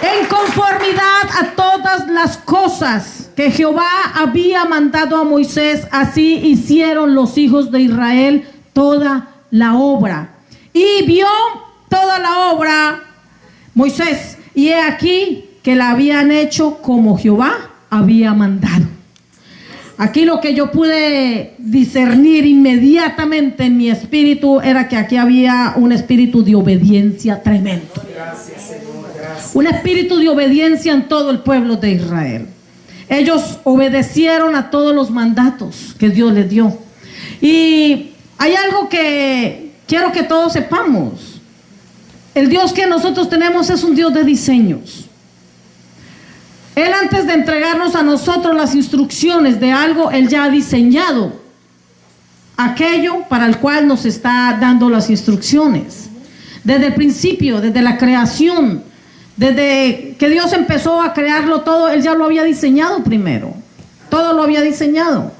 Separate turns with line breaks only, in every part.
en conformidad a todas las cosas que Jehová había mandado a Moisés, así hicieron los hijos de Israel toda la obra. Y vio toda la obra Moisés, y he aquí que la habían hecho como Jehová había mandado. Aquí lo que yo pude discernir inmediatamente en mi espíritu era que aquí había un espíritu de obediencia tremendo.
Gracias, Señor, gracias.
Un espíritu de obediencia en todo el pueblo de Israel. Ellos obedecieron a todos los mandatos que Dios les dio. Y hay algo que quiero que todos sepamos. El Dios que nosotros tenemos es un Dios de diseños. Él, antes de entregarnos a nosotros las instrucciones de algo, Él ya ha diseñado aquello para el cual nos está dando las instrucciones. Desde el principio, desde la creación, desde que Dios empezó a crearlo todo, Él ya lo había diseñado primero. Todo lo había diseñado.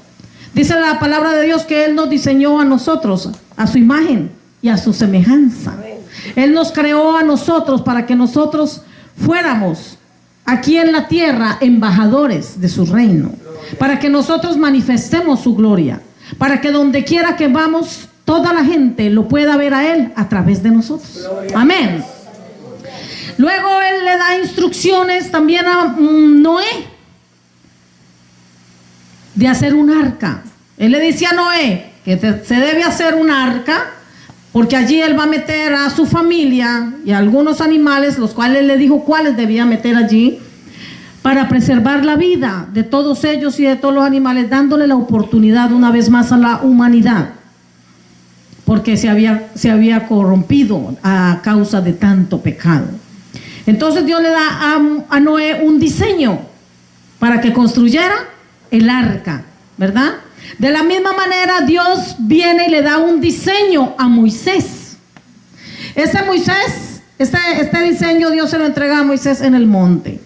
Dice la palabra de Dios que Él nos diseñó a nosotros, a su imagen y a su semejanza. Él nos creó a nosotros para que nosotros fuéramos aquí en la tierra embajadores de su reino, para que nosotros manifestemos su gloria, para que donde quiera que vamos, toda la gente lo pueda ver a Él a través de nosotros. Amén. Luego Él le da instrucciones también a Noé de hacer un arca. Él le dice a Noé que se debe hacer un arca, porque allí Él va a meter a su familia y a algunos animales, los cuales le dijo cuáles debía meter allí, para preservar la vida de todos ellos y de todos los animales, dándole la oportunidad una vez más a la humanidad, porque se había corrompido a causa de tanto pecado. Entonces Dios le da a Noé un diseño para que construyera el arca, ¿verdad? De la misma manera Dios viene y le da un diseño a Moisés. Este diseño Dios se lo entrega a Moisés en el monte.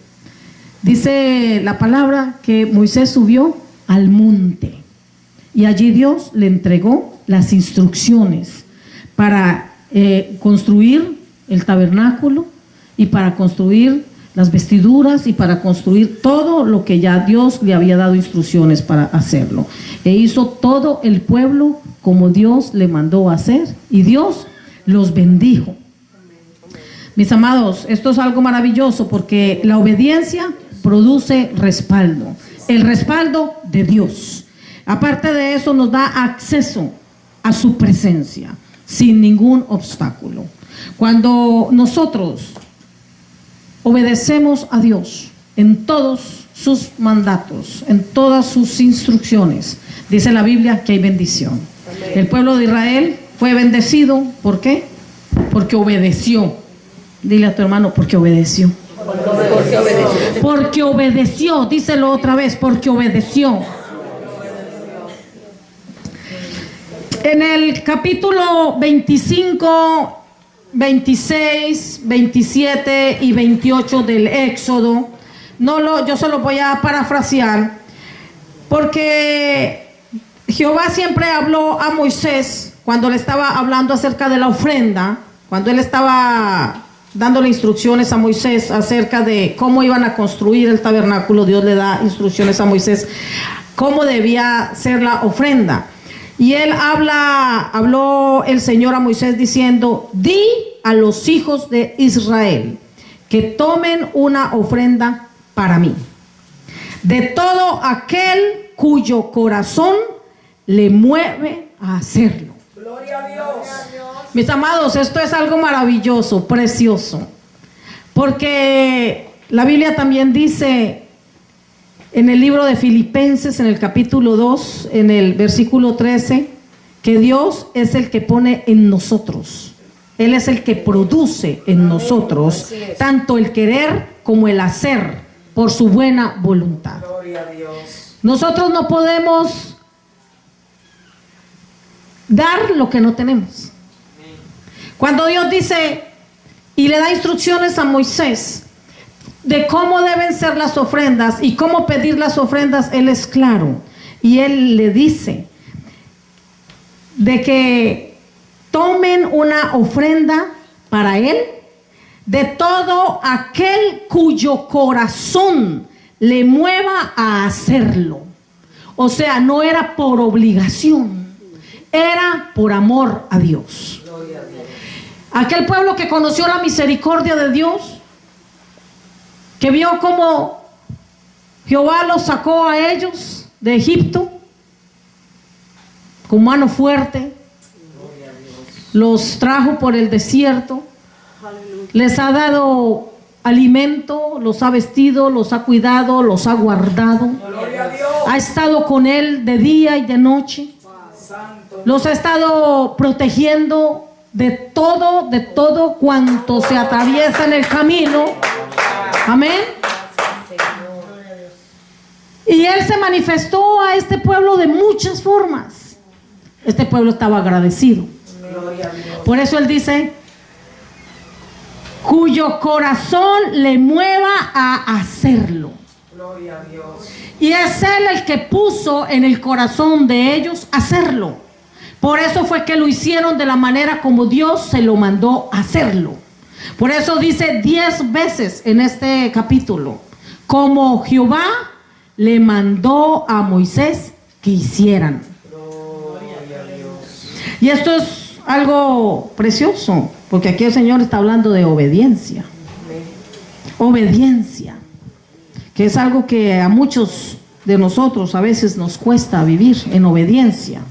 Dice la palabra que Moisés subió al monte y allí Dios le entregó las instrucciones para construir el tabernáculo y para construir las vestiduras y para construir todo lo que ya Dios le había dado instrucciones para hacerlo. E hizo todo el pueblo como Dios le mandó a hacer, y Dios los bendijo. Mis amados, esto es algo maravilloso, porque la obediencia produce respaldo, el respaldo de Dios. Aparte de eso, nos da acceso a su presencia sin ningún obstáculo. Cuando nosotros obedecemos a Dios en todos sus mandatos, en todas sus instrucciones, dice la Biblia que hay bendición. Amén. El pueblo de Israel fue bendecido, ¿por qué? Porque obedeció. Dile a tu hermano, porque obedeció. Porque obedeció, díselo otra vez, porque obedeció. En el capítulo 25, 26, 27 y 28 del Éxodo, yo se lo voy a parafrasear, porque Jehová siempre habló a Moisés cuando le estaba hablando acerca de la ofrenda, cuando él estaba dándole instrucciones a Moisés acerca de cómo iban a construir el tabernáculo. Dios le da instrucciones a Moisés cómo debía ser la ofrenda. Y él habló el Señor a Moisés diciendo: di a los hijos de Israel que tomen una ofrenda para mí, de todo aquel cuyo corazón le mueve a hacerlo.
Gloria a Dios.
Mis amados, esto es algo maravilloso, precioso, porque la Biblia también dice en el libro de Filipenses, en el capítulo 2, en el versículo 13, que Dios es el que pone en nosotros. Él es el que produce en nosotros tanto el querer como el hacer por su buena voluntad.
Gloria a Dios.
Nosotros no podemos dar lo que no tenemos. Cuando Dios dice y le da instrucciones a Moisés de cómo deben ser las ofrendas y cómo pedir las ofrendas, Él es claro. Y Él le dice de que tomen una ofrenda para Él de todo aquel cuyo corazón le mueva a hacerlo. O sea, no era por obligación, era por amor a Dios. Aquel pueblo que conoció la misericordia de Dios, que vio cómo Jehová los sacó a ellos de Egipto con mano fuerte, los trajo por el desierto, les ha dado alimento, los ha vestido, los ha cuidado, los ha guardado, ha estado con él de día y de noche, los ha estado protegiendo de todo cuanto se atraviesa en el camino. Amén. Y él se manifestó a este pueblo de muchas formas. Este pueblo estaba agradecido. Por eso él dice, cuyo corazón le mueva a hacerlo. Y es él el que puso en el corazón de ellos hacerlo. Por eso fue que lo hicieron de la manera como Dios se lo mandó hacerlo. Por eso dice 10 veces en este capítulo, como Jehová le mandó a Moisés que hicieran. Y esto es algo precioso, porque aquí el Señor está hablando de obediencia. Obediencia, que es algo que a muchos de nosotros a veces nos cuesta vivir en obediencia.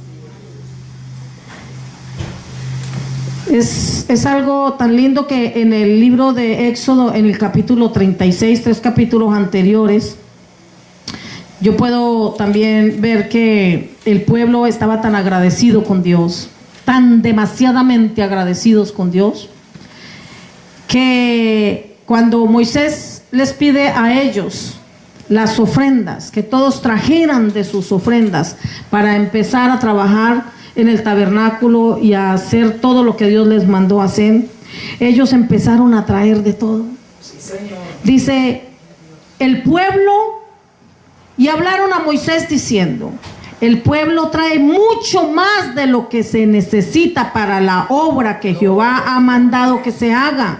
Es algo tan lindo que en el libro de Éxodo, en el capítulo 36, 3 capítulos anteriores, yo puedo también ver que el pueblo estaba tan agradecido con Dios, tan demasiadamente agradecidos con Dios, que cuando Moisés les pide a ellos las ofrendas, que todos trajeran de sus ofrendas para empezar a trabajar en el tabernáculo y a hacer todo lo que Dios les mandó hacer, ellos empezaron a traer de todo.
Sí, Señor.
Dice el pueblo, y hablaron a Moisés diciendo, el pueblo trae mucho más de lo que se necesita para la obra que Jehová ha mandado que se haga.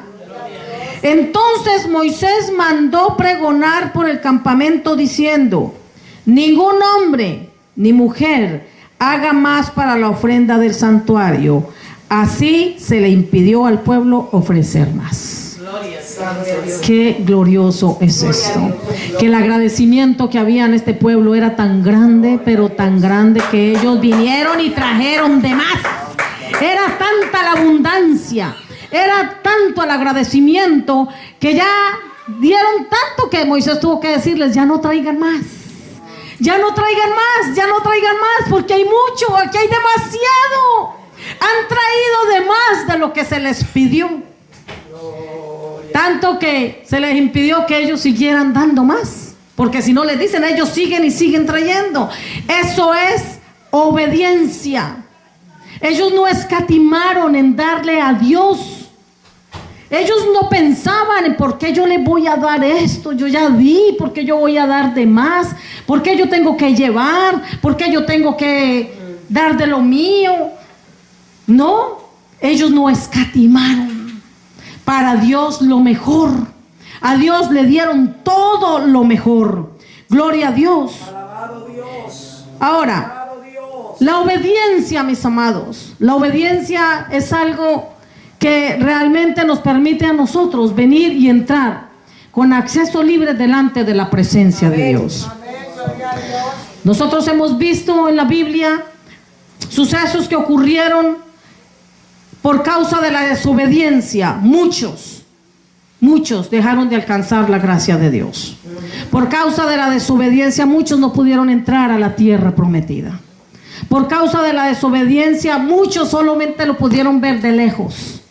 Entonces Moisés mandó pregonar por el campamento diciendo, ningún hombre ni mujer haga más para la ofrenda del santuario. Así se le impidió al pueblo ofrecer más. Qué glorioso es esto, que el agradecimiento que había en este pueblo era tan grande, pero tan grande, que ellos vinieron y trajeron de más. Era tanta la abundancia, era tanto el agradecimiento, que ya dieron tanto que Moisés tuvo que decirles, ya no traigan más. Ya no traigan más, ya no traigan más, porque hay mucho, aquí hay demasiado. Han traído de más de lo que se les pidió. Tanto que se les impidió que ellos siguieran dando más, porque si no les dicen, ellos siguen y siguen trayendo. Eso es obediencia. Ellos no escatimaron en darle a Dios. Ellos no pensaban en por qué yo le voy a dar esto, yo ya di, por qué yo voy a dar de más, por qué yo tengo que llevar, por qué yo tengo que dar de lo mío. No, ellos no escatimaron. Para Dios lo mejor. A Dios le dieron todo lo mejor. Gloria a Dios.
Alabado Dios.
Ahora,
Alabado Dios.
la obediencia, mis amados, la obediencia es algo que realmente nos permite a nosotros venir y entrar con acceso libre delante de la presencia de Dios. Nosotros hemos visto en la Biblia sucesos que ocurrieron por causa de la desobediencia. Muchos dejaron de alcanzar la gracia de Dios. Por causa de la desobediencia, muchos no pudieron entrar a la tierra prometida. Por causa de la desobediencia, muchos solamente lo pudieron ver de lejos.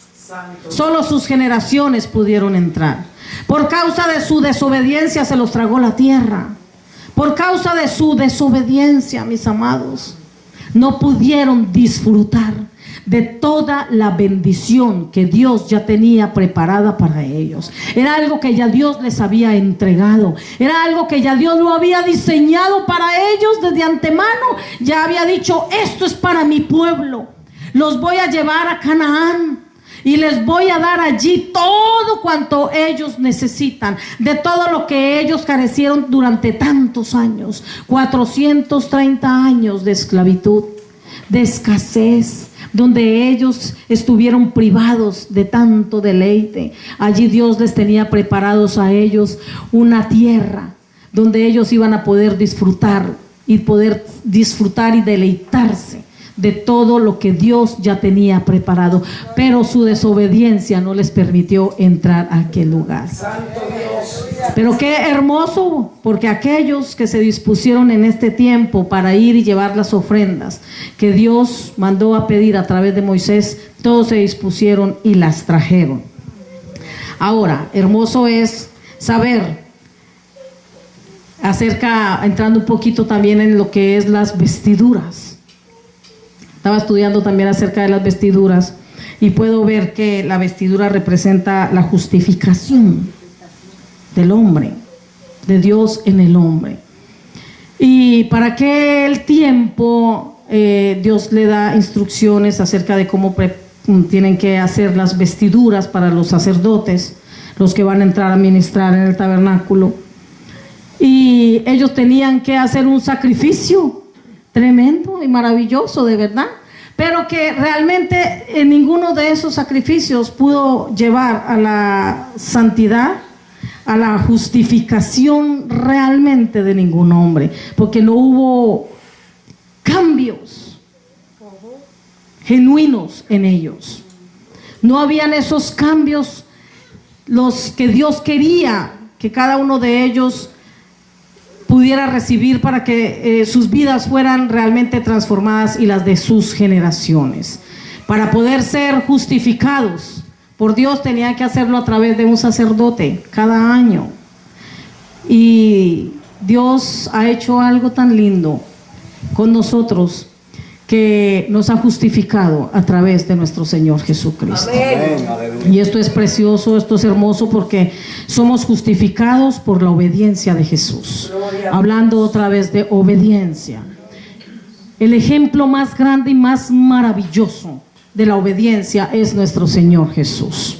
Solo sus generaciones pudieron entrar. Por causa de su desobediencia se los tragó la tierra. Por causa de su desobediencia, mis amados, no pudieron disfrutar de toda la bendición que Dios ya tenía preparada para ellos. Era algo que ya Dios les había entregado. Era algo que ya Dios lo había diseñado para ellos desde antemano. Ya había dicho, esto es para mi pueblo. Los voy a llevar a Canaán. y les voy a dar allí todo cuanto ellos necesitan, de todo lo que ellos carecieron durante tantos años, 430 años de esclavitud, de escasez, donde ellos estuvieron privados de tanto deleite. Allí Dios les tenía preparados a ellos una tierra donde ellos iban a poder disfrutar y deleitarse de todo lo que Dios ya tenía preparado, pero su desobediencia no les permitió entrar a aquel lugar.
Santo Dios.
Pero qué hermoso, porque aquellos que se dispusieron en este tiempo para ir y llevar las ofrendas que Dios mandó a pedir a través de Moisés, todos se dispusieron y las trajeron. Ahora, hermoso es saber entrando un poquito también en lo que es las vestiduras. Estaba estudiando también acerca de las vestiduras y puedo ver que la vestidura representa la justificación del hombre, de Dios en el hombre. Y para aquel tiempo Dios le da instrucciones acerca de cómo tienen que hacer las vestiduras para los sacerdotes, los que van a entrar a ministrar en el tabernáculo. Y ellos tenían que hacer un sacrificio tremendo y maravilloso, de verdad, pero que realmente ninguno de esos sacrificios pudo llevar a la santidad, a la justificación realmente de ningún hombre, porque no hubo cambios genuinos en ellos. No habían esos cambios los que Dios quería que cada uno de ellos pudiera recibir para que sus vidas fueran realmente transformadas y las de sus generaciones. Para poder ser justificados por Dios tenían que hacerlo a través de un sacerdote cada año. Y Dios ha hecho algo tan lindo con nosotros, que nos ha justificado a través de nuestro Señor Jesucristo.
Amén.
Y esto es precioso, esto es hermoso, porque somos justificados por la obediencia de Jesús. Hablando otra vez de obediencia, el ejemplo más grande y más maravilloso de la obediencia es nuestro Señor Jesús.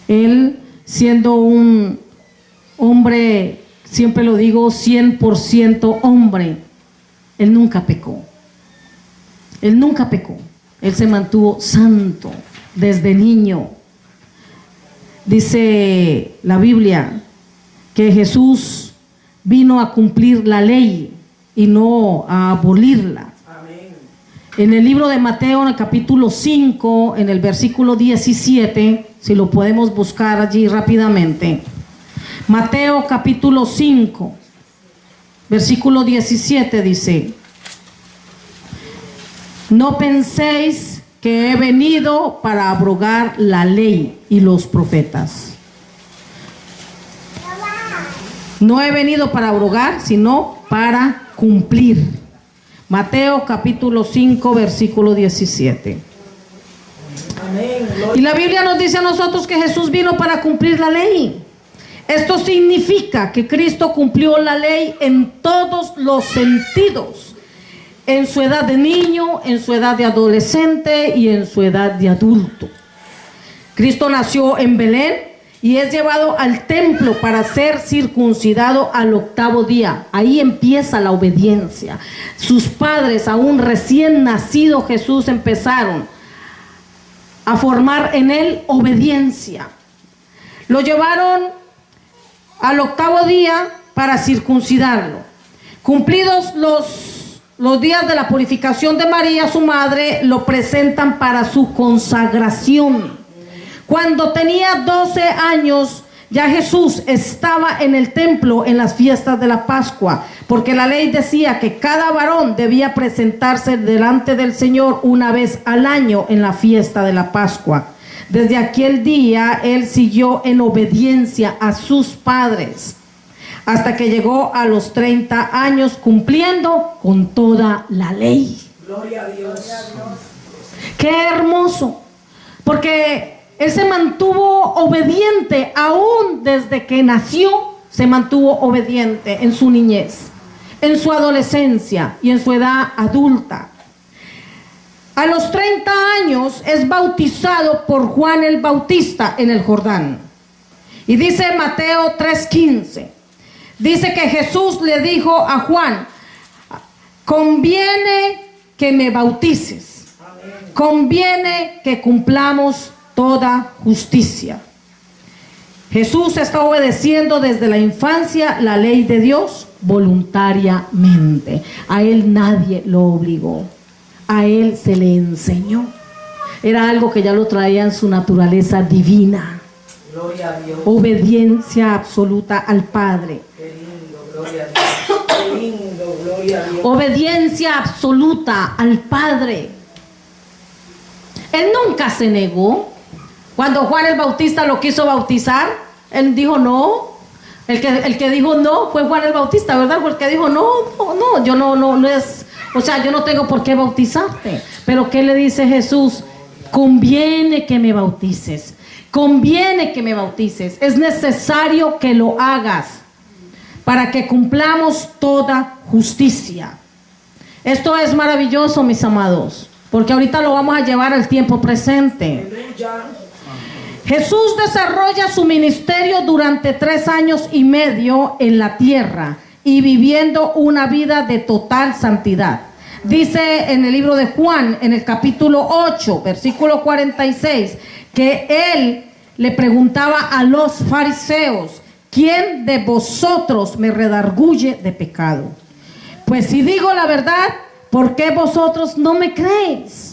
Él, siendo un hombre, siempre lo digo, 100% hombre, Él nunca pecó. Él nunca pecó. Él se mantuvo santo desde niño. Dice la Biblia que Jesús vino a cumplir la ley y no a abolirla.
Amén.
En el libro de Mateo, en el capítulo 5, en el versículo 17, si lo podemos buscar allí rápidamente. Mateo capítulo 5, versículo 17 dice: no penséis que he venido para abrogar la ley y los profetas. No he venido para abrogar, sino para cumplir. Mateo capítulo 5, versículo 17.
Amén.
Y la Biblia nos dice a nosotros que Jesús vino para cumplir la ley. Esto significa que Cristo cumplió la ley en todos los sentidos. En su edad de niño, en su edad de adolescente y en su edad de adulto. Cristo nació en Belén y es llevado al templo para ser circuncidado al 8º día. Ahí empieza la obediencia. Sus padres, aún recién nacido Jesús, empezaron a formar en él obediencia. Lo llevaron al 8º día para circuncidarlo. Cumplidos los días de la purificación de María, su madre, lo presentan para su consagración. Cuando tenía 12 años, ya Jesús estaba en el templo en las fiestas de la Pascua, porque la ley decía que cada varón debía presentarse delante del Señor una vez al año en la fiesta de la Pascua. Desde aquel día, él siguió en obediencia a sus padres, hasta que llegó a los 30 años cumpliendo con toda la ley.
Gloria a Dios.
Qué hermoso, porque él se mantuvo obediente aún desde que nació. Se mantuvo obediente en su niñez, en su adolescencia y en su edad adulta. a los 30 años es bautizado por Juan el Bautista en el Jordán. Y dice Mateo 3:15, dice que Jesús le dijo a Juan: conviene que me bautices, conviene que cumplamos toda justicia. Jesús está obedeciendo desde la infancia la ley de Dios voluntariamente. A él nadie lo obligó, a él se le enseñó. Era algo que ya lo traía en su naturaleza divina.
Gloria a Dios.
Obediencia absoluta al Padre.
Qué lindo, gloria a Dios. Qué lindo, gloria a Dios.
Obediencia absoluta al Padre. Él nunca se negó. Cuando Juan el Bautista lo quiso bautizar, él dijo no. El que dijo no fue Juan el Bautista, ¿verdad? Porque dijo no, yo no es, o sea, yo no tengo por qué bautizarte. Pero ¿qué le dice Jesús? Conviene que me bautices. Conviene que me bautices. Es necesario que lo hagas para que cumplamos toda justicia. Esto es maravilloso, mis amados, porque ahorita lo vamos a llevar al tiempo presente.
Aleluya.
Jesús desarrolla su ministerio durante 3 años y medio en la tierra y viviendo una vida de total santidad. Dice en el libro de Juan, en el capítulo 8, versículo 46, que él le preguntaba a los fariseos: ¿quién de vosotros me redarguye de pecado? Pues si digo la verdad, ¿por qué vosotros no me creéis?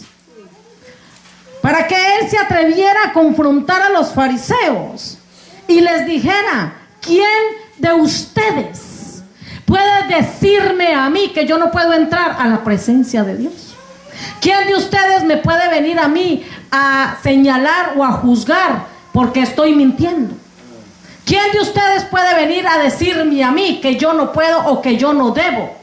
Para que él se atreviera a confrontar a los fariseos y les dijera: ¿quién de ustedes puede decirme a mí que yo no puedo entrar a la presencia de Dios? ¿Quién de ustedes me puede venir a mí a señalar o a juzgar porque estoy mintiendo? ¿Quién de ustedes puede venir a decirme a mí que yo no puedo o que yo no debo?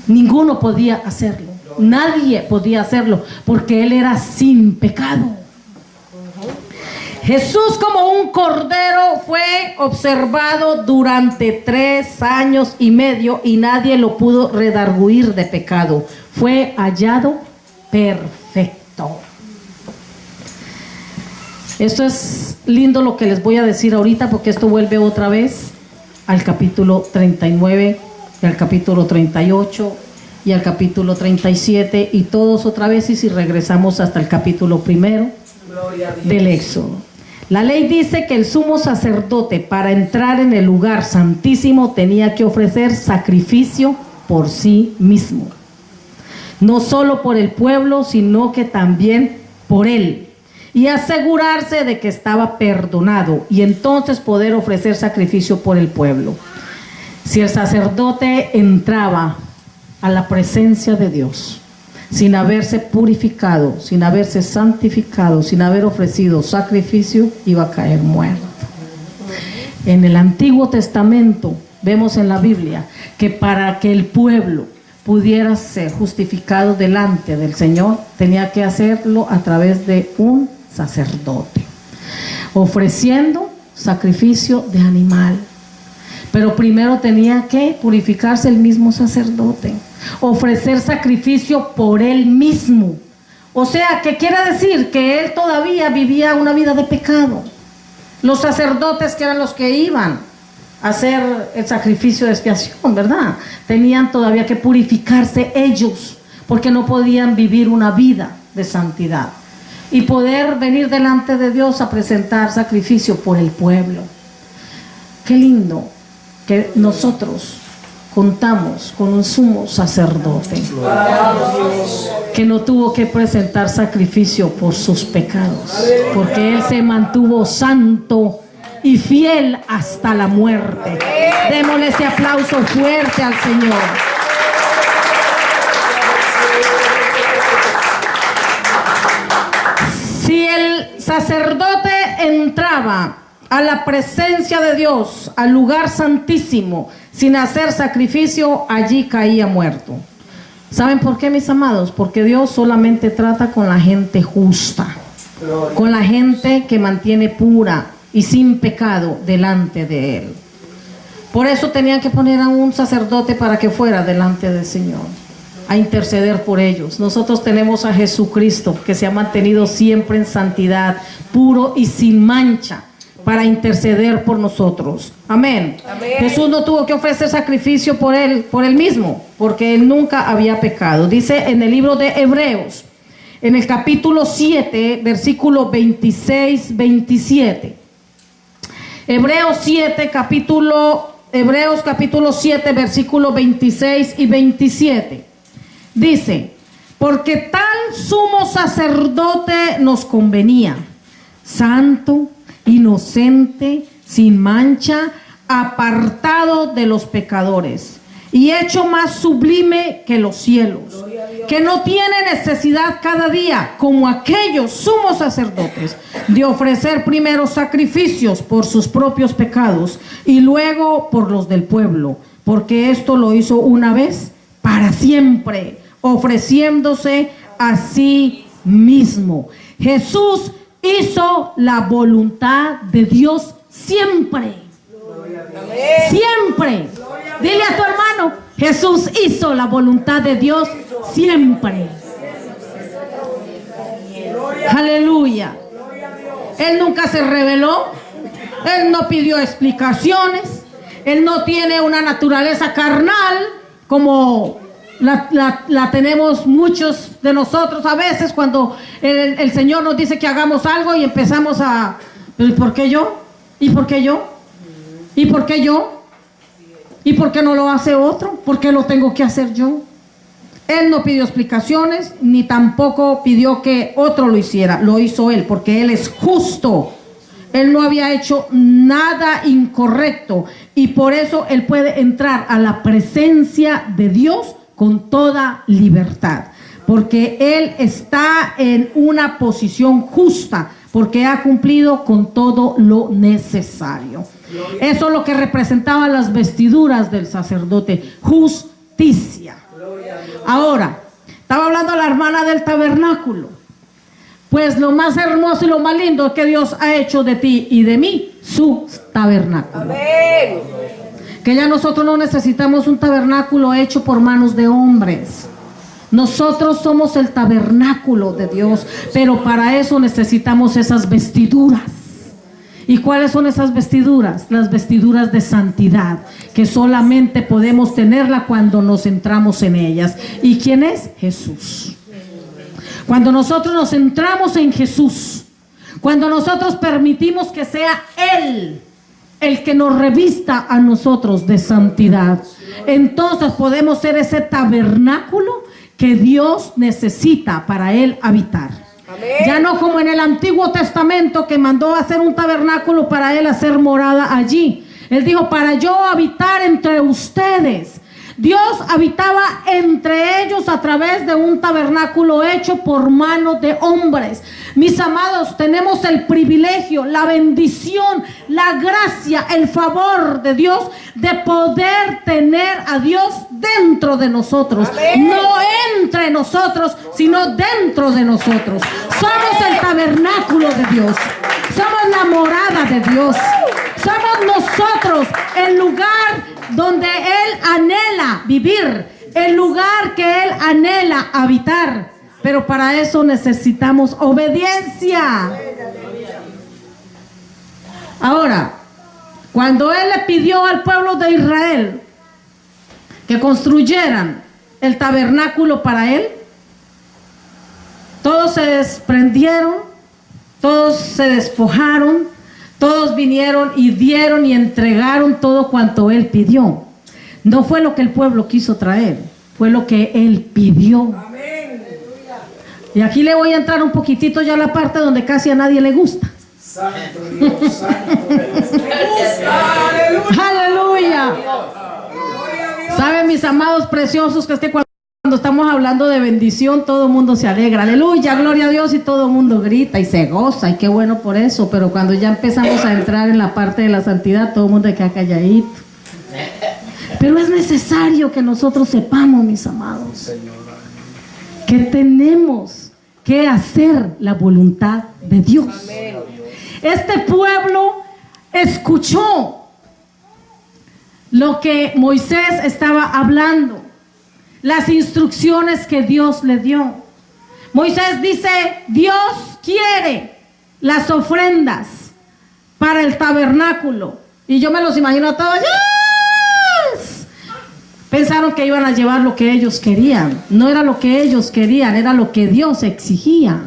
Ninguno podía hacerlo. Nadie podía hacerlo porque él era sin pecado. Jesús, como un cordero, fue observado durante 3 años y medio y nadie lo pudo redarguir de pecado. Fue hallado perfecto. Esto es lindo lo que les voy a decir ahorita, porque esto vuelve otra vez al capítulo 39 y al capítulo 38 y al capítulo 37 y todos otra vez, y si regresamos hasta el capítulo 1 del Éxodo. La ley dice que el sumo sacerdote, para entrar en el lugar santísimo, tenía que ofrecer sacrificio por sí mismo, no solo por el pueblo, sino que también por él, y asegurarse de que estaba perdonado, y entonces poder ofrecer sacrificio por el pueblo. Si el sacerdote entraba a la presencia de Dios sin haberse purificado, sin haberse santificado, sin haber ofrecido sacrificio, iba a caer muerto. En el Antiguo Testamento vemos en la Biblia que para que el pueblo pudiera ser justificado delante del Señor, tenía que hacerlo a través de un sacerdote, ofreciendo sacrificio de animal. Pero primero tenía que purificarse el mismo sacerdote, ofrecer sacrificio por él mismo. O sea, ¿qué quiere decir? Que él todavía vivía una vida de pecado. Los sacerdotes, que eran los que iban a hacer el sacrificio de expiación, ¿verdad?, tenían todavía que purificarse ellos, porque no podían vivir una vida de santidad y poder venir delante de Dios a presentar sacrificio por el pueblo. Qué lindo que nosotros contamos con un sumo sacerdote que no tuvo que presentar sacrificio por sus pecados, porque él se mantuvo santo y fiel hasta la muerte. Démosle ese aplauso fuerte al Señor. Si el sacerdote entraba a la presencia de Dios, al lugar santísimo, sin hacer sacrificio, allí caía muerto. ¿Saben por qué, mis amados? Porque Dios solamente trata con la gente justa, con la gente que mantiene pura y sin pecado delante de Él. Por eso tenían que poner a un sacerdote para que fuera delante del Señor. a interceder por ellos. Nosotros tenemos a Jesucristo, que se ha mantenido siempre en santidad, puro y sin mancha, para interceder por nosotros. Amén.
Amén.
Jesús no tuvo que ofrecer sacrificio por él mismo, porque él nunca había pecado. Dice en el libro de Hebreos, en el capítulo 7, versículo 26-27. Hebreos capítulo 7, versículo 26 y 27. Dice: porque tal sumo sacerdote nos convenía, santo, inocente, sin mancha, apartado de los pecadores y hecho más sublime que los cielos, que no tiene necesidad cada día, como aquellos sumos sacerdotes, de ofrecer primero sacrificios por sus propios pecados y luego por los del pueblo, porque esto lo hizo una vez para siempre, ofreciéndose a sí mismo. Jesús hizo la voluntad de Dios siempre. Siempre. Dile a tu hermano: Jesús hizo la voluntad de Dios siempre. Aleluya. Él nunca se rebeló. Él no pidió explicaciones. Él no tiene una naturaleza carnal como la tenemos muchos de nosotros a veces, cuando el Señor nos dice que hagamos algo y empezamos a: ¿y por qué yo? ¿Y por qué yo? ¿Y por qué yo? ¿Y por qué no lo hace otro? ¿Por qué lo tengo que hacer yo? Él no pidió explicaciones, ni tampoco pidió que otro lo hiciera. Lo hizo Él, porque Él es justo. Él no había hecho nada incorrecto, y por eso Él puede entrar a la presencia de Dios con toda libertad, porque Él está en una posición justa, porque ha cumplido con todo lo necesario. Eso es lo que representaban las vestiduras del sacerdote: justicia. Ahora, estaba hablando la hermana del tabernáculo. Pues lo más hermoso y lo más lindo es que Dios ha hecho de ti y de mí su tabernáculo.
Amén.
Que ya nosotros no necesitamos un tabernáculo hecho por manos de hombres. Nosotros somos el tabernáculo de Dios, pero para eso necesitamos esas vestiduras. ¿Y cuáles son esas vestiduras? Las vestiduras de santidad, que solamente podemos tenerla cuando nos centramos en ellas. ¿Y quién es? Jesús. Cuando nosotros nos centramos en Jesús, cuando nosotros permitimos que sea Él el que nos revista a nosotros de santidad, entonces podemos ser ese tabernáculo que Dios necesita para Él habitar. Amén. Ya no como en el Antiguo Testamento, que mandó a hacer un tabernáculo para Él hacer morada allí. Él dijo: para yo habitar entre ustedes. Dios habitaba entre ellos a través de un tabernáculo hecho por manos de hombres. Mis amados, tenemos el privilegio, la bendición, la gracia, el favor de Dios de poder tener a Dios dentro de nosotros. Amén. No entre nosotros, sino dentro de nosotros. Somos el tabernáculo de Dios. Somos la morada de Dios. Somos nosotros el lugar donde Él anhela vivir, el lugar que Él anhela habitar. Pero para eso necesitamos obediencia. Ahora, cuando Él le pidió al pueblo de Israel que construyeran el tabernáculo para Él, todos se desprendieron, todos se despojaron, todos vinieron y dieron y entregaron todo cuanto Él pidió. No fue lo que el pueblo quiso traer, fue lo que Él pidió. Amén. Y aquí le voy a entrar un poquitito ya a la parte donde casi a nadie le gusta.
Santo Dios, santo Dios.
Aleluya. Saben, mis amados preciosos, que es que cuando estamos hablando de bendición, todo el mundo se alegra. Aleluya, gloria a Dios, y todo el mundo grita y se goza, y qué bueno por eso. Pero cuando ya empezamos a entrar en la parte de la santidad, todo el mundo queda calladito. Pero es necesario que nosotros sepamos, mis amados, que tenemos que hacer la voluntad de Dios. Este pueblo escuchó lo que Moisés estaba hablando. las instrucciones que Dios le dio. Moisés dice, Dios quiere las ofrendas para el tabernáculo. Y yo me los imagino a todos. ¡Yes! Pensaron que iban a llevar lo que ellos querían. No era lo que ellos querían, era lo que Dios exigía.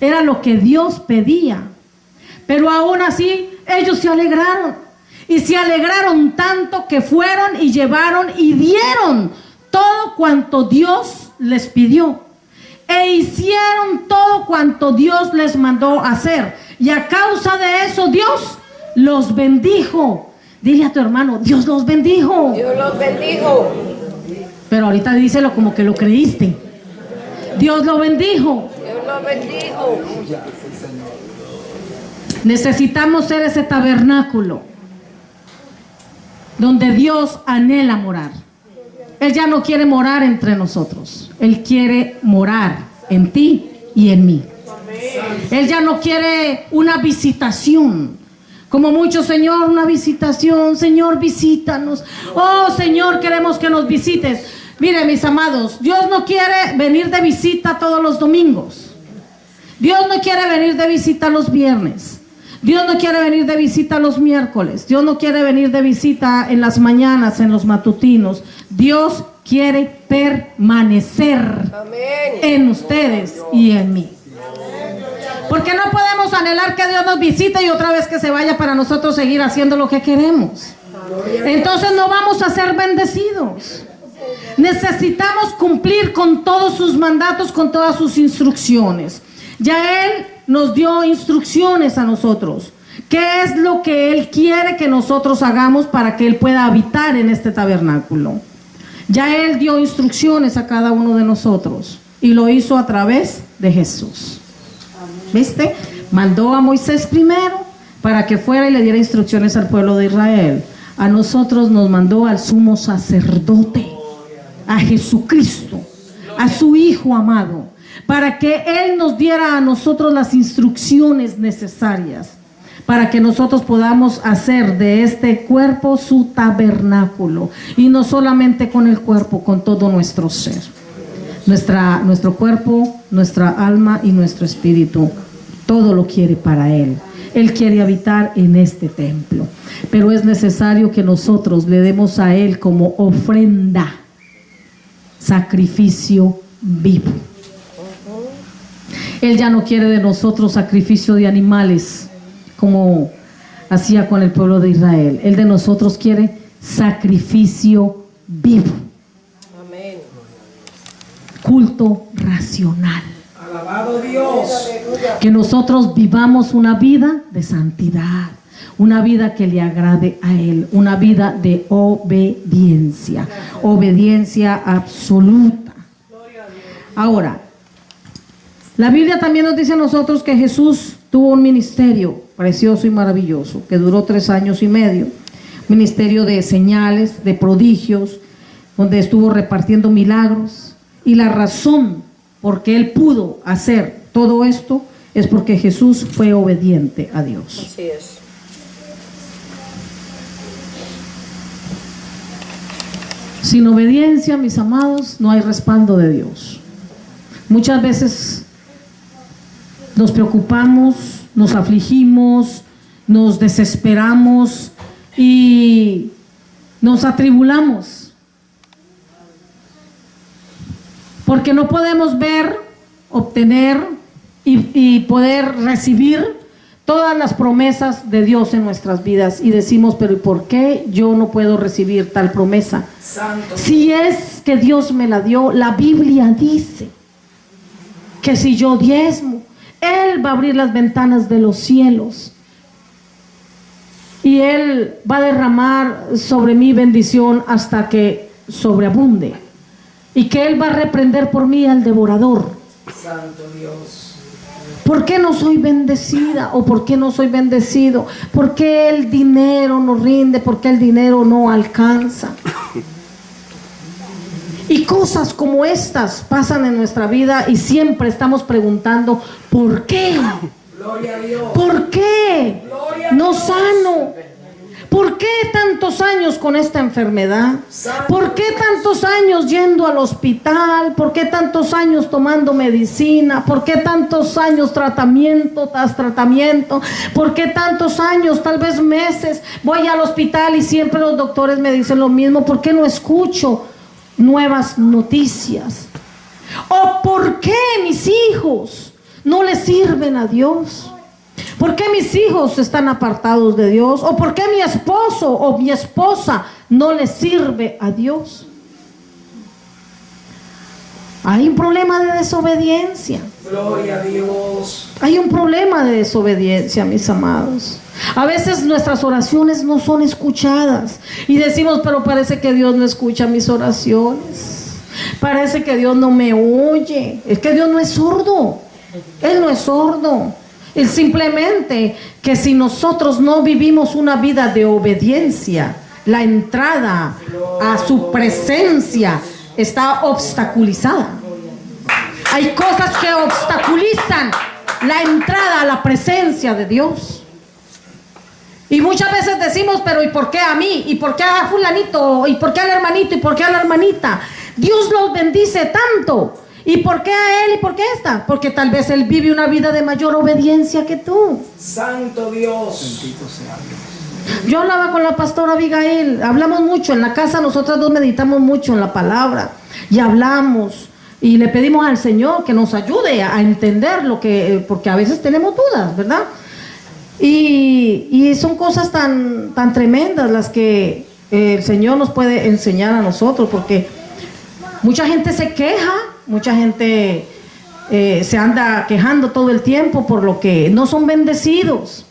Era lo que Dios pedía. Pero aún así, ellos se alegraron. Y se alegraron tanto que fueron y llevaron y dieron todo cuanto Dios les pidió. E hicieron todo cuanto Dios les mandó hacer. Y a causa de eso, Dios los bendijo. Dile a tu hermano, Dios los bendijo.
Dios los bendijo.
Pero ahorita díselo como que lo creíste. Dios lo bendijo.
Dios los bendijo.
Necesitamos ser ese tabernáculo donde Dios anhela morar. Él ya no quiere morar entre nosotros. Él quiere morar en ti y en mí. Él ya no quiere una visitación. Como muchos, Señor, una visitación. Señor, visítanos. Oh, Señor, queremos que nos visites. Miren, mis amados, Dios no quiere venir de visita todos los domingos. Dios no quiere venir de visita los viernes. Dios no quiere venir de visita los miércoles. Dios no quiere venir de visita en las mañanas, en los matutinos. Dios quiere permanecer en ustedes y en mí. Porque no podemos anhelar que Dios nos visite y otra vez que se vaya para nosotros seguir haciendo lo que queremos. Entonces no vamos a ser bendecidos. Necesitamos cumplir con todos sus mandatos, con todas sus instrucciones. Ya Él nos dio instrucciones a nosotros. ¿Qué es lo que Él quiere que nosotros hagamos para que Él pueda habitar en este tabernáculo? Ya Él dio instrucciones a cada uno de nosotros y lo hizo a través de Jesús. ¿Viste? Mandó a Moisés primero para que fuera y le diera instrucciones al pueblo de Israel. A nosotros nos mandó al sumo sacerdote, a Jesucristo, a su Hijo amado, para que Él nos diera a nosotros las instrucciones necesarias para que nosotros podamos hacer de este cuerpo su tabernáculo. Y no solamente con el cuerpo, con todo nuestro ser. Nuestro cuerpo, nuestra alma y nuestro espíritu. Todo lo quiere para Él. Él quiere habitar en este templo. Pero es necesario que nosotros le demos a Él como ofrenda, sacrificio vivo. Él ya no quiere de nosotros sacrificio de animales como hacía con el pueblo de Israel. Él de nosotros quiere sacrificio vivo.
Amén.
Culto racional.
Alabado Dios.
Que nosotros vivamos una vida de santidad, una vida que le agrade a Él, una vida de obediencia, obediencia absoluta. Ahora, la Biblia también nos dice a nosotros que Jesús tuvo un ministerio precioso y maravilloso que duró 3 años y medio, ministerio de señales, de prodigios, donde estuvo repartiendo milagros. Y la razón por qué Él pudo hacer todo esto es porque Jesús fue obediente a Dios.
Así es.
Sin obediencia, mis amados, no hay respaldo de Dios. Muchas veces nos preocupamos, nos afligimos, nos desesperamos y nos atribulamos. Porque no podemos ver, obtener y poder recibir todas las promesas de Dios en nuestras vidas. Y decimos, pero ¿y por qué yo no puedo recibir tal promesa?
Santo.
Si es que Dios me la dio, la Biblia dice que si yo diezmo, Él va a abrir las ventanas de los cielos y Él va a derramar sobre mí bendición hasta que sobreabunde, y que Él va a reprender por mí al devorador.
Santo Dios.
¿Por qué no soy bendecida? ¿O por qué no soy bendecido? ¿Por qué el dinero no rinde? ¿Por qué el dinero no alcanza? Y cosas como estas pasan en nuestra vida y siempre estamos preguntando, ¿por qué?
Gloria a Dios.
¿Por qué
Gloria a
no
Dios.
sano? ¿Por qué tantos años con esta enfermedad? ¿Por qué tantos años yendo al hospital? ¿Por qué tantos años tomando medicina? ¿Por qué tantos años tratamiento tras tratamiento? ¿Por qué tantos años, tal vez meses, voy al hospital y siempre los doctores me dicen lo mismo? ¿Por qué no escucho nuevas noticias? ¿O por qué mis hijos no le sirven a Dios? ¿Por qué mis hijos están apartados de Dios? ¿O por qué mi esposo o mi esposa no le sirve a Dios? Hay un problema de desobediencia.
Gloria a Dios.
Hay un problema de desobediencia, mis amados. A veces nuestras oraciones no son escuchadas y decimos, pero parece que Dios no escucha mis oraciones. Parece que Dios no me oye. Es que Dios no es sordo. Él no es sordo. Es simplemente que si nosotros no vivimos una vida de obediencia, la entrada a su presencia está obstaculizada. Hay cosas que obstaculizan la entrada a la presencia de Dios. Y muchas veces decimos, pero ¿y por qué a mí? ¿Y por qué a fulanito? ¿Y por qué al hermanito? ¿Y por qué a la hermanita? Dios los bendice tanto. ¿Y por qué a él y por qué a esta? Porque tal vez él vive una vida de mayor obediencia que tú.
Santo Dios.
Bendito sea Dios.
Yo hablaba con la pastora Abigail, hablamos mucho en la casa, nosotras dos meditamos mucho en la palabra y hablamos y le pedimos al Señor que nos ayude a entender lo que, porque a veces tenemos dudas, ¿verdad? Y son cosas tan tremendas las que el Señor nos puede enseñar a nosotros, porque mucha gente se queja, mucha gente se anda quejando todo el tiempo por lo que no son bendecidos.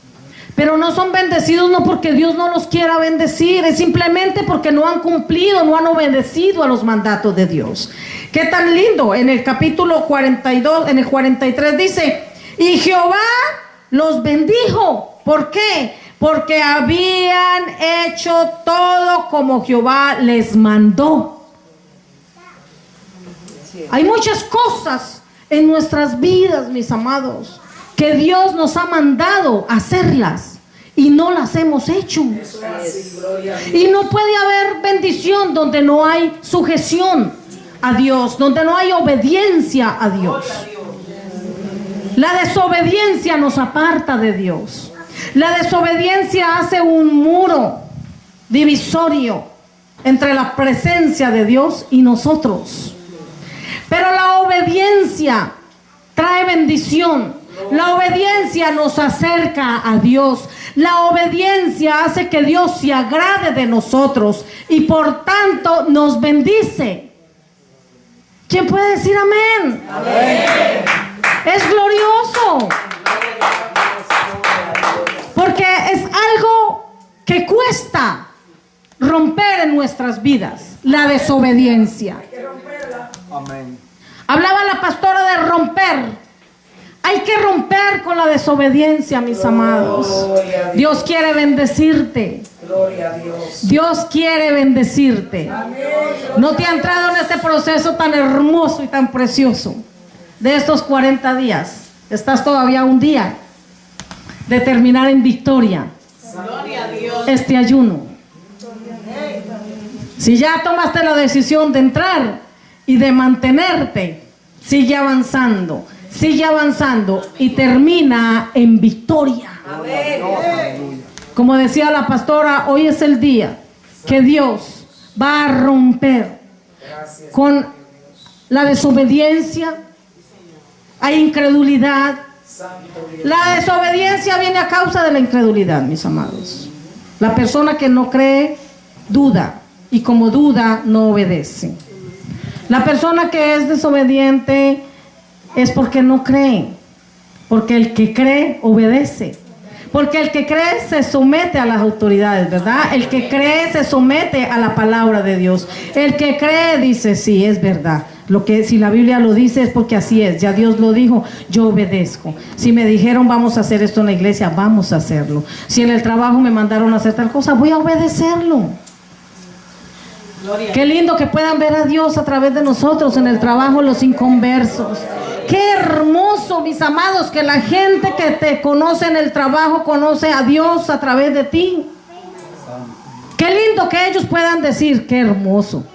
Pero no son bendecidos no porque Dios no los quiera bendecir, es simplemente porque no han cumplido, no han obedecido a los mandatos de Dios. Qué tan lindo, en el capítulo 42, en el 43 dice, y Jehová los bendijo. ¿Por qué? Porque habían hecho todo como Jehová les mandó. Hay muchas cosas en nuestras vidas, mis amados, que Dios nos ha mandado hacerlas y no las hemos hecho. Y no puede haber bendición donde no hay sujeción a Dios, donde no hay obediencia a Dios. La desobediencia nos aparta de Dios. La desobediencia hace un muro divisorio entre la presencia de Dios y nosotros. Pero la obediencia trae bendición. La obediencia nos acerca a Dios. La obediencia hace que Dios se agrade de nosotros y por tanto nos bendice. ¿Quién puede decir amén? Amén. Es glorioso. Porque es algo que cuesta romper en nuestras vidas, la desobediencia.
Amén.
Hablaba la pastora de romper. Hay que romper con la desobediencia, mis amados. Dios quiere bendecirte.
Gloria a Dios.
Dios quiere bendecirte. No te ha entrado en este proceso tan hermoso y tan precioso de estos 40 días. Estás todavía un día de terminar en victoria este ayuno. Si ya tomaste la decisión de entrar y de mantenerte, sigue avanzando y termina en victoria. Como decía la pastora, hoy es el día que Dios va a romper con la desobediencia. Hay incredulidad. La desobediencia viene a causa de la incredulidad, mis amados. La persona que no cree, duda, y como duda, no obedece. La persona que es desobediente es porque no cree, porque el que cree obedece, porque el que cree se somete a las autoridades, ¿verdad? El que cree se somete a la palabra de Dios. El que cree dice, sí, es verdad. Lo que si la Biblia lo dice es porque así es, ya Dios lo dijo, yo obedezco. Si me dijeron vamos a hacer esto en la iglesia, vamos a hacerlo. Si en el trabajo me mandaron a hacer tal cosa, voy a obedecerlo. Qué lindo que puedan ver a Dios a través de nosotros en el trabajo, los inconversos. Qué hermoso, mis amados, que la gente que te conoce en el trabajo conoce a Dios a través de ti. Qué lindo que ellos puedan decir, qué hermoso,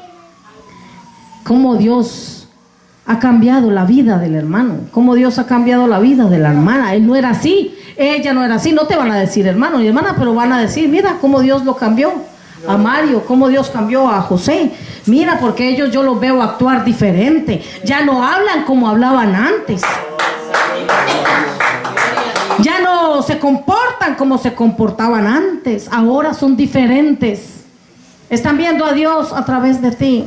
cómo Dios ha cambiado la vida del hermano, cómo Dios ha cambiado la vida de la hermana. Él no era así, ella no era así. No te van a decir hermano y hermana, pero van a decir, mira cómo Dios lo cambió a Mario, cómo Dios cambió a José. Mira, porque ellos yo los veo actuar diferente, ya no hablan como hablaban antes, ya no se comportan como se comportaban antes, ahora son diferentes. Están viendo a Dios a través de ti.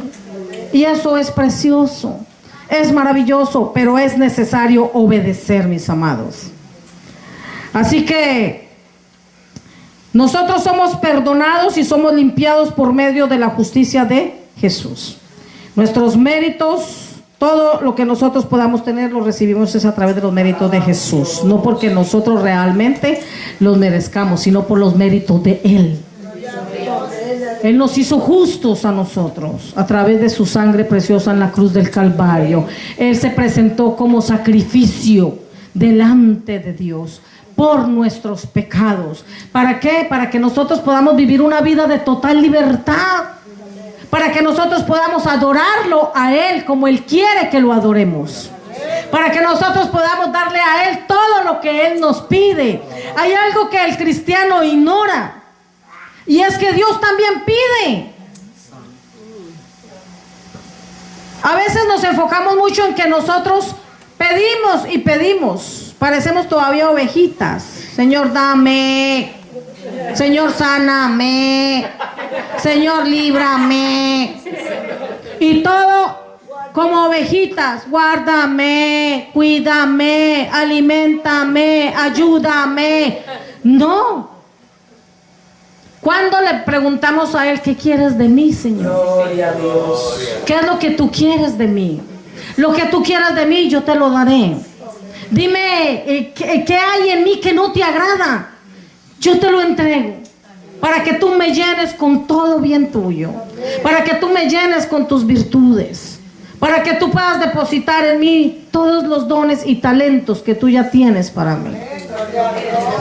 Y eso es precioso, es maravilloso, pero es necesario obedecer, mis amados. Así que nosotros somos perdonados y somos limpiados por medio de la justicia de Jesús. Nuestros méritos, todo lo que nosotros podamos tener, lo recibimos es a través de los méritos de Jesús. No porque nosotros realmente los merezcamos, sino por los méritos de Él. Él nos hizo justos a nosotros a través de su sangre preciosa en la cruz del Calvario. Él se presentó como sacrificio delante de Dios por nuestros pecados. ¿Para qué? Para que nosotros podamos vivir una vida de total libertad. Para que nosotros podamos adorarlo a Él como Él quiere que lo adoremos. Para que nosotros podamos darle a Él todo lo que Él nos pide. Hay algo que el cristiano ignora. Y es que Dios también pide. A veces nos enfocamos mucho en que nosotros pedimos y pedimos. Parecemos todavía ovejitas. Señor, dame. Señor, sáname. Señor, líbrame. Y todo como ovejitas. Guárdame, cuídame, aliméntame, ayúdame. No. ¿Cuándo le preguntamos a Él, qué quieres de mí, Señor?
Gloria a Dios.
¿Qué es lo que tú quieres de mí? Lo que tú quieras de mí, yo te lo daré. Dime, ¿qué hay en mí que no te agrada? Yo te lo entrego. Para que tú me llenes con todo bien tuyo. Para que tú me llenes con tus virtudes. Para que tú puedas depositar en mí todos los dones y talentos que tú ya tienes para mí.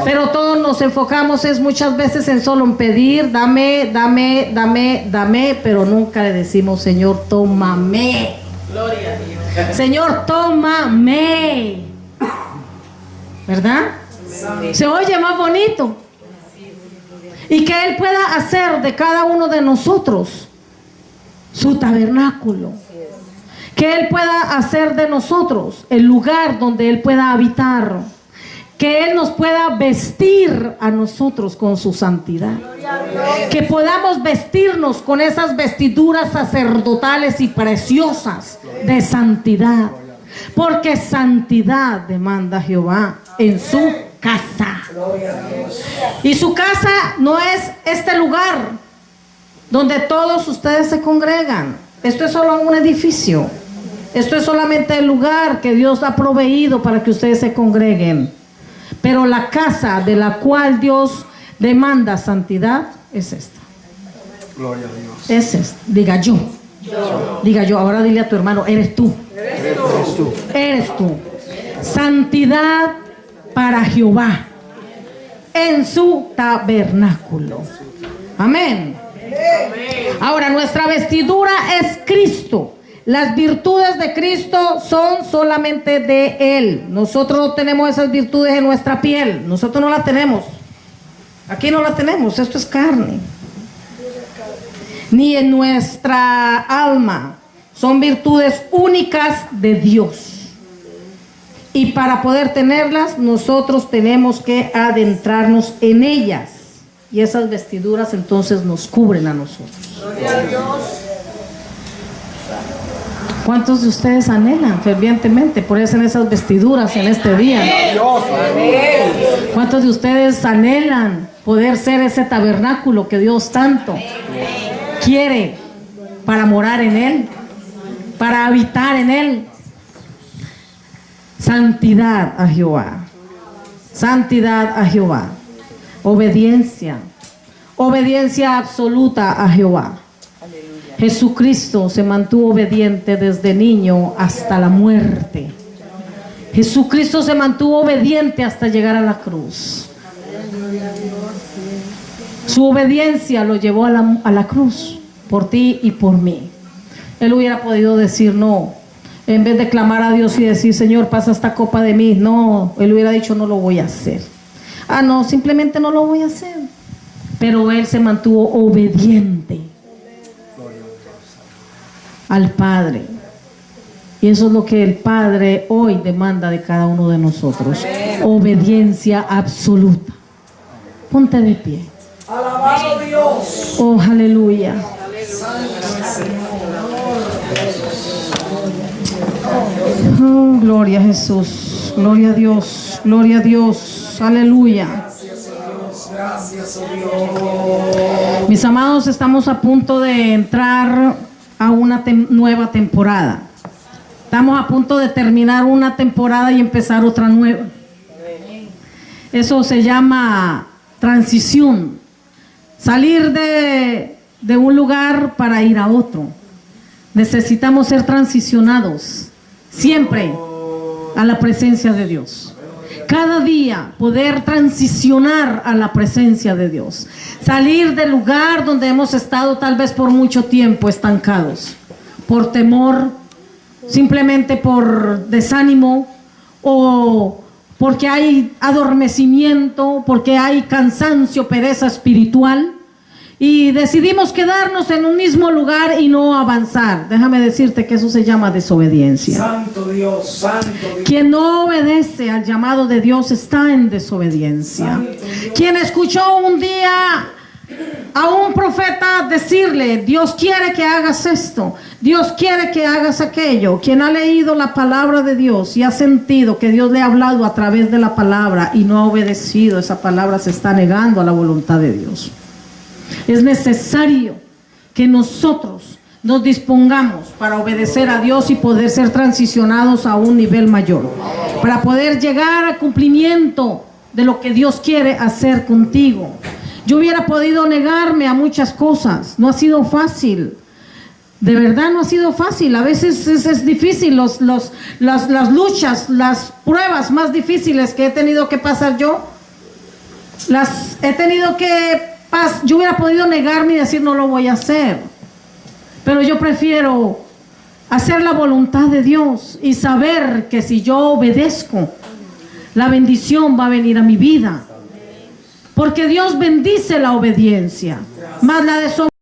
Pero todos nos enfocamos es muchas veces en solo en pedir, dame, dame, dame, dame, pero nunca le decimos, Señor, tómame.
Gloria a Dios.
Señor, tómame. ¿Verdad? Se oye más bonito. Y que Él pueda hacer de cada uno de nosotros su tabernáculo. Que Él pueda hacer de nosotros el lugar donde Él pueda habitar. Que Él nos pueda vestir a nosotros con su santidad. Que podamos vestirnos con esas vestiduras sacerdotales y preciosas de santidad. Porque santidad demanda Jehová en su casa. Y su casa no es este lugar donde todos ustedes se congregan. Esto es solo un edificio. Esto es solamente el lugar que Dios ha proveído para que ustedes se congreguen. Pero la casa de la cual Dios demanda santidad es esta.
Gloria a Dios.
Es esta. Diga yo. Diga yo. Ahora dile a tu hermano, eres tú.
Eres tú.
Eres tú. Santidad para Jehová en su tabernáculo. Amén. Ahora, nuestra vestidura es Cristo. Las virtudes de Cristo son solamente de Él. Nosotros no tenemos esas virtudes en nuestra piel. Nosotros no las tenemos. Aquí no las tenemos. Esto es carne. Ni en nuestra alma. Son virtudes únicas de Dios. Y para poder tenerlas, nosotros tenemos que adentrarnos en ellas. Y esas vestiduras entonces nos cubren a nosotros.
Gloria a Dios.
¿Cuántos de ustedes anhelan fervientemente ponerse en esas vestiduras en este día?
Dios.
¿Cuántos de ustedes anhelan poder ser ese tabernáculo que Dios tanto quiere para morar en Él, para habitar en Él? Santidad a Jehová. Santidad a Jehová. Obediencia. Obediencia absoluta a Jehová. Jesucristo se mantuvo obediente desde niño hasta la muerte. Jesucristo se mantuvo obediente hasta llegar a la cruz. Su obediencia lo llevó a la cruz, por ti y por mí. Él hubiera podido decir no. En vez de clamar a Dios y decir, Señor, pasa esta copa de mí. No, él hubiera dicho, no lo voy a hacer. Ah, no, simplemente no lo voy a hacer. Pero él se mantuvo obediente al Padre. Y eso es lo que el Padre hoy demanda de cada uno de nosotros. Obediencia absoluta. Ponte de pie.
Alabado Dios.
Oh, aleluya. Oh, gloria a Jesús. Gloria a Dios. Gloria a Dios. Aleluya. Mis amados, estamos a punto de entrar a una nueva temporada. Estamos a punto de terminar una temporada y empezar otra nueva. Eso se llama transición. Salir de un lugar para ir a otro. Necesitamos ser transicionados siempre a la presencia de Dios. Cada día poder transicionar a la presencia de Dios. Salir del lugar donde hemos estado tal vez por mucho tiempo estancados. Por temor, simplemente por desánimo, o porque hay adormecimiento, porque hay cansancio, pereza espiritual, y decidimos quedarnos en un mismo lugar y no avanzar. Déjame decirte que eso se llama desobediencia.
Santo Dios, santo Dios.
Quien no obedece al llamado de Dios está en desobediencia. Quien escuchó un día a un profeta decirle, Dios quiere que hagas esto, Dios quiere que hagas aquello. Quien ha leído la palabra de Dios y ha sentido que Dios le ha hablado a través de la palabra y no ha obedecido esa palabra, se está negando a la voluntad de Dios. Es necesario que nosotros nos dispongamos para obedecer a Dios y poder ser transicionados a un nivel mayor, para poder llegar al cumplimiento de lo que Dios quiere hacer contigo. Yo hubiera podido negarme a muchas cosas. No ha sido fácil. De verdad no ha sido fácil. A veces es difícil. Las luchas, las pruebas más difíciles que he tenido que pasar yo, las he tenido que pasar. Yo hubiera podido negarme y decir no lo voy a hacer. Pero yo prefiero hacer la voluntad de Dios y saber que si yo obedezco, la bendición va a venir a mi vida. Porque Dios bendice la obediencia, más la desobediencia